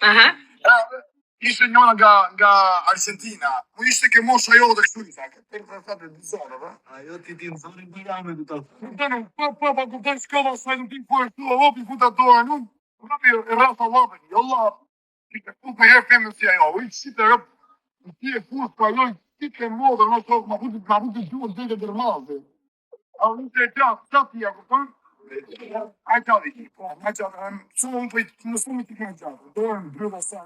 Aha. Ishte njëna nga Argentina. Mu ishte ke mosha jo dhe kështu isa. Këtë të fatë të zonë, ba? Ajo ti ti në zonë i Bajame du ta. Kuptanu, pa kuptan shkova sa në tim po e shtu, lopi futa dora nuk. Lopi e rrasa lopin, jo lop. Ti të fut me herë femën si ajo. Ujtë si të rëp, ti e fut pa joj, ti të modër, në shok, ma futi gjuhën dhe dhe dërmazi. A unë të e qatë tia, kuptan? Ai qatë i, ai qatë, shumë unë për në shumë i të kënë qatë. Dorën, brëda sa,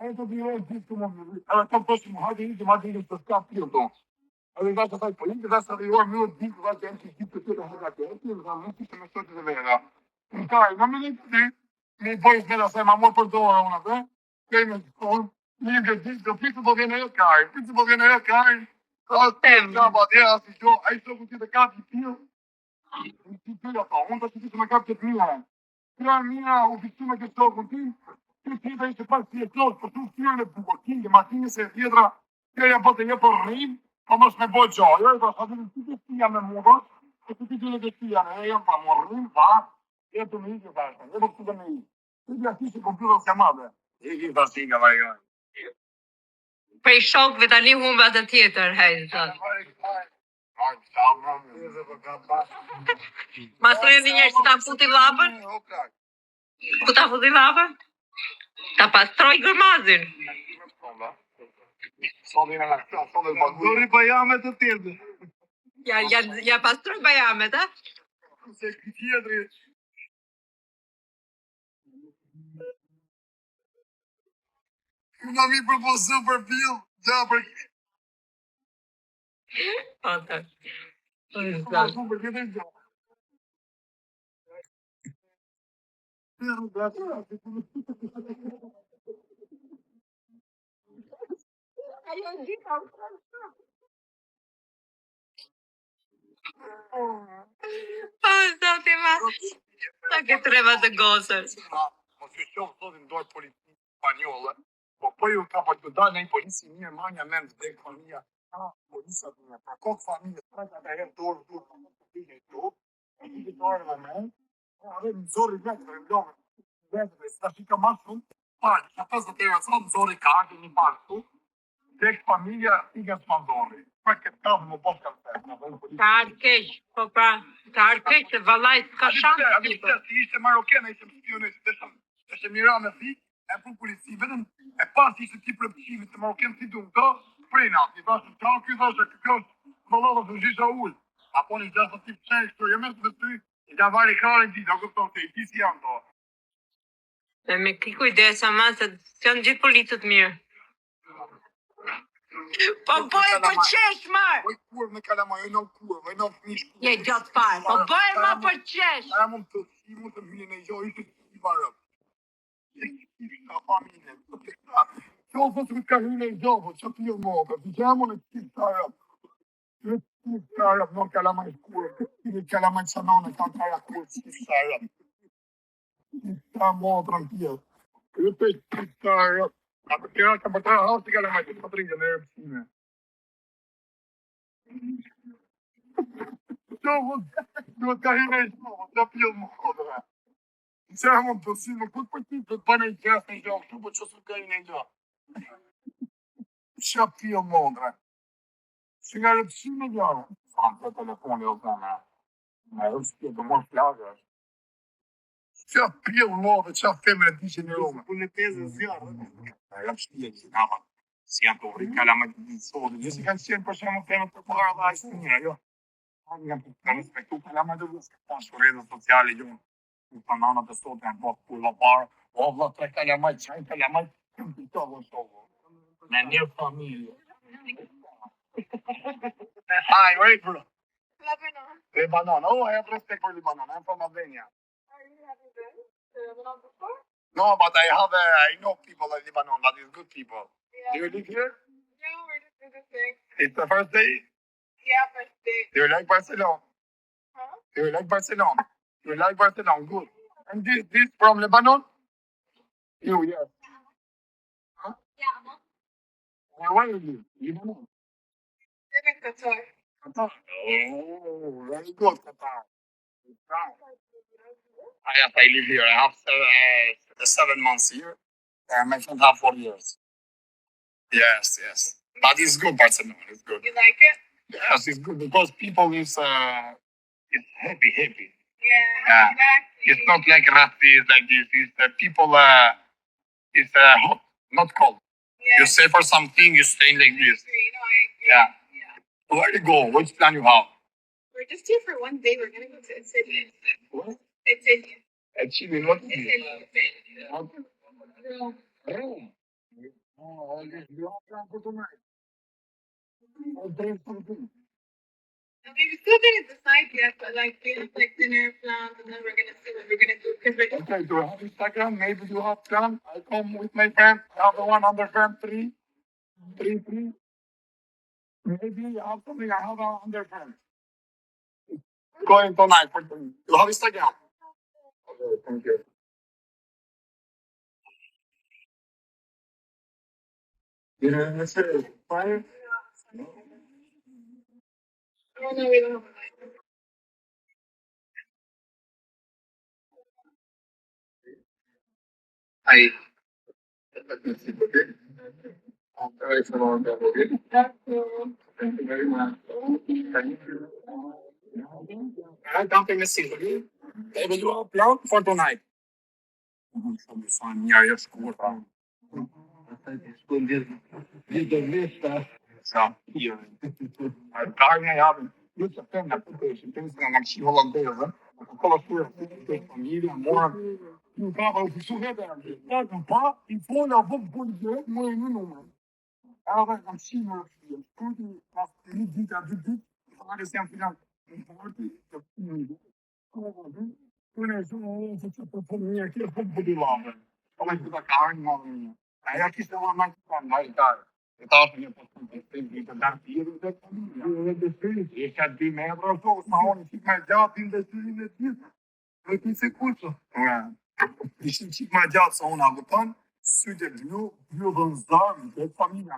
ai të bëjë gjithë të mundë. Edhe kam përshë më hajtë i të s'ka pjo tonë. Edhe nga që thaj po i, dhe sa dhe jorë më ditë, dhe që janë që gjithë të të hëga të dhe më të me sotë dhe vera. Në kaj, në me lejtë të, me i bojës me da se ma morë për dora unë atë, kej me të tonë, me i gjithë, do pitë po vjene e kaj, pitë po vjene e kaj, nga ba dhe, asë i gjo, a i shoku që të kapi pjo, në që të ato, unë të që të me kapi që të mija. Kja mija u fitu me këtë shokun tim, që të të ishte pas të jetos, për të të në bukotin, dhe makinës e tjetra, kja janë bëtë një për rrim, pa mos me bojë gjojo, dhe sa të në të tia me mundë, e të të të tia me e janë pa më rrim, pa, e të me i që bashkën, e të të me i. Të të ati që kompjuter s'ka madhe. E ki të asika, vajga. Prej shokëve tani humba të tjetër, hajde thotë. Ma thojë një që ta futi llapën? Ku ta futi llapën? Ta pastroj gërmazin. Dori Bajame të tjerë. Ja pastroj Bajamet, a? Se këtë tjetëri. Këna mi propozu për pil, gja për... Ota. Propozu për këtë gja. Zoti ma. Sa ke treva të gosës. Mos ju shoh zotin dojë politikë spanjolle, po ju ka për të dalë në një polisi mirë, manja me në vdek familja, polisat një, pra kokë familje, pra ka të herë dorë, të të dorë dhe me, edhe në zori vetë, në lomë, vetë, së të shika ma shumë, parë, që 50 euro, sa në zori ka ake një parë tu, vdek familja, i ka të mandori. Pra këtë tafë më bosh kanë të ka arkeq, po pra, ka arkeq, se vallaj s'ka shansë. Ishte marokene, ishte më spionisë, ishte mira me fi, e për polisi, vetëm e pas ishte ti përpëshimi se marokenë si du në të, prejna, i thashtë qa, kjo thashtë, kjo këllovë të gjitha ullë, apo një gjashtë tip qenë, kështu, jo mërë të ty, i da vari kërën ti, do këpton se i ti si janë to. Dhe me ki kujdesa ma, se janë gjithë policët mirë. Po bëjë për qesh, marë! Oj kur me kalama, oj në kur, oj në fmish kur. Je gjatë parë, po bëjë ma për qesh! Kara mund të si, mund të mjën e jo, ishte të i varëm. Ishte ka familje, që o fësë ka hynë e jo, po që t'jo mo, për të gjamu në të tarëm. Në të tarëm, në kalama i kur, në kalama i qanone, ka tara kur, të tarëm. Në mo, tranquil. Këtë të tarëm. A për tjera ka për tëra hasë të kalama i të patrinjë në erëpsime. Duhet ka hynë e jo, që t'jo mo, dhe. Se mund të si, më këtë për ti, të të bënë i gjesë në gjohë, këtu për që së ka hynë e gjohë. Që t'jo mo, dhe. Që nga erëpsime gjohë. Sa në të telefoni o zone. Në erëpsime të mërë plagë. Që t'jo mo, dhe që femre t'i që në rome. Punë e pezë zjarë. Në erëpsime që nga ma. Si janë të uri kalama të një sotë. Gjësi kanë qenë për shemë të femre të parë dhe ajsë njëra, jo. Nga të respektu kalama të vësë, këta shurezën sociale gjohë. Në të nanët e sotë janë bëtë kurva parë, o vla tre kalamaj, qaj kalamaj, këmë të të vë shokë. Me një familje. Hi, where are you from? Lebanon. Lebanon. Oh, I have respect for Lebanon. I'm from Albania. Are you having been to Lebanon before? No, but I know people in Lebanon, but it's good people. Yeah. Do you live here? No, we're just visiting. It's the first day? Yeah, first date. Do you like Barcelona? Huh? Do you like Barcelona? You like Barcelona, good. And this from Lebanon? You, yes. Huh? Yeah. Where you live? Lebanon? Live in Qatar. Qatar. Oh, very good, Qatar. I live here. I have 7 months here. My friend have 4 years. Yes, yes. But it's good, Barcelona. It's good. You like it? Yes, it's good because people is it's happy. Yeah, Yeah. exactly. It's not like racism like this. It's people it's hot, not cold. Yeah. You say for something, you stay like this. I agree. No, I agree. Yeah. Yeah. Where you go? Which plan you have? We're just here for one day. We're gonna go to Insidious. What? Insidious. Chile, what is it? Insidious. Rome. Oh, you have plan for tonight. Oh, drink something. I mean, we still didn't decide yet, but like we have like dinner plans, and then we're gonna see what we're gonna do because we're just Okay, do you have Instagram? Maybe you have plan. I come with my friend. I have the one under friend 3. Maybe you have something. I have under friend. Going tonight. You have Instagram? Okay, thank you. Yeah, that's it. Fire? oh no, we don't have a night. I. I'm very familiar with it. That's cool. Thank you very much. Thank you. I don't think it's silly. Maybe you have plan for tonight. Should be fun. Yeah, you're school. So, here. Carne have muita pena porque a gente pensa na archivo holandesa. Aquela coisa de família, amor. Não tava o surreal. Não pá, e foi na boca por direito, mas não. Ela vai com cima, tudo, as medidas de fala sempre não importa, conheceu esse tipo de mim aqui, eu vou de lá, como é que da carne, não. Aí aqui está uma mais cara. Eu estava vendo para dar dinheiro da família. Eu desci, esse é de metro, eu sou uma tipo mais alto, investir. Eu tenho esse curso. Esse tipo mais alto, só uma botão. Süde blue vânzar, de família,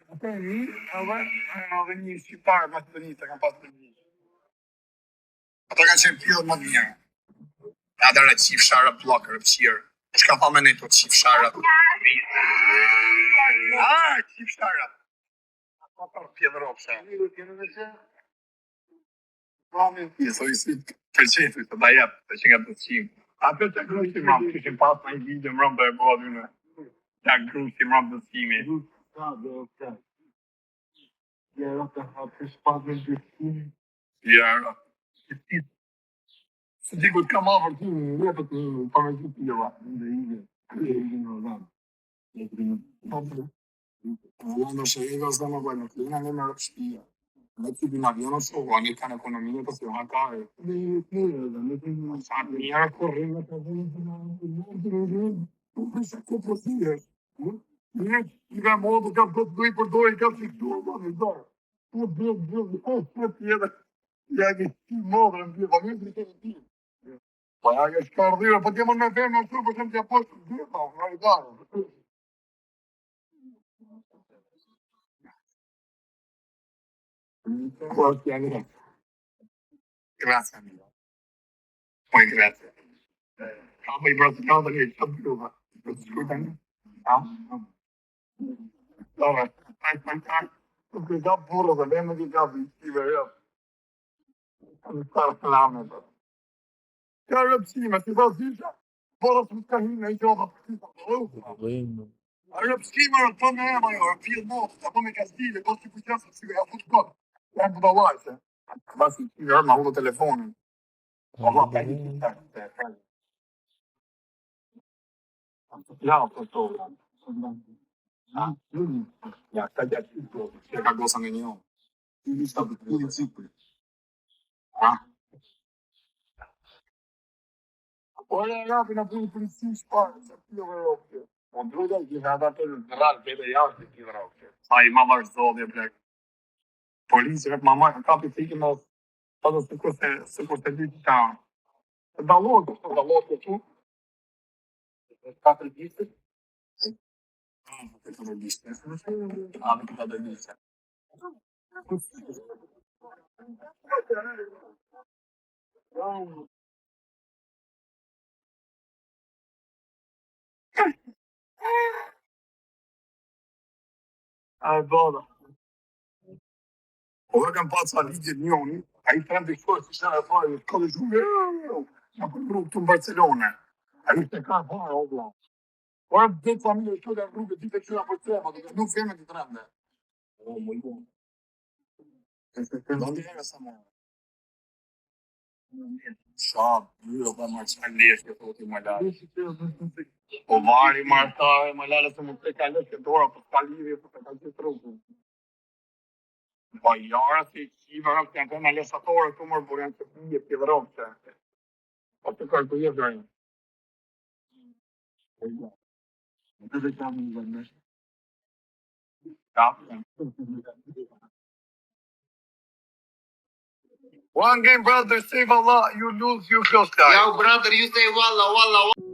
até mim, ela vem chipar mais bonita, capaz de mim. Até que a gente pio uma minha. Nada era chief shara blocker, cheer. Ska me niet tot chief shara. Ah, chief shara. Wat er verderop zijn. Isso preciso, isso daí é chegar do time. Até que o time não, que tem passo em vídeo, não é bom, né? Já o time não do time. Yeah. Se digo que come over to me, porque para que eu lá. Não cheguei a usar uma boa máquina, nem na espia. Mas tudo na avião não sou, a minha economia para ser uma cara. A minha correndo para não pensa que eu podia. Tiver modo que eu estou 2 por 2, que eu fico mano. Meu Deus, e aí, que modo, não viu? Vai me dizer. Vai as carreiras, podemos não ver, não sou, por exemplo, aposto de não, vai dar. Grazie, amico. Poi grazie. Calma, calma, che sto più. Scusami. No? Allora, fai. Perché già pure sapendo che capi, io. Non sta parlando. Cara, sì, ma si fa figa. Poi su carino, io ho fatto. Arab schema, non è mai, ho filmato, sta come Castiglia, posso puxar se eu futebol. Tempo da loja. Mas eu na rua telefone. Vamos lá, já, tô. Já, tá de aqui, tô. Chega a goça nenhum. Tudo está tudo simples. Ah. Olha lá, na polícia, espaço, aqui eu on druga gjyhata të rrallë vete jashtë të rrallë. Sa I mama është zodhje plek. Policia rrët mama ka kapi fikin mos edhe sikur se ditë ta. Dallohet këtu. Katër gjiste. Katër gjiste. Katër gjiste. A bona. Po dhe kam pas sa ligje njoni, a I trem të shkoj, si shana e fare, ka dhe shumë, nga për rrugë të në Barcelona. A I të ka fare, o bla. Po e dhe familje të në rrugë, ti të qëra për trema, dhe nuk veme të tremde. O, më I bon. Do në sa më. Shab, jo pa marrë që leshke, thoti më lalë. Po vari martare, më lalë se më të ka leshke dora, po s'ka lidhje, po të ka gjithë rrugën. Po jara si qiva rëmë të janë të në lesatore të mërë, por janë të pije për rëmë që. Po të kërë të jetë rëmë. Po ja. Në të kamë në vërmësh. One game, brother, save Allah, you lose, you close guy. Yo, brother, you say walla, walla, walla.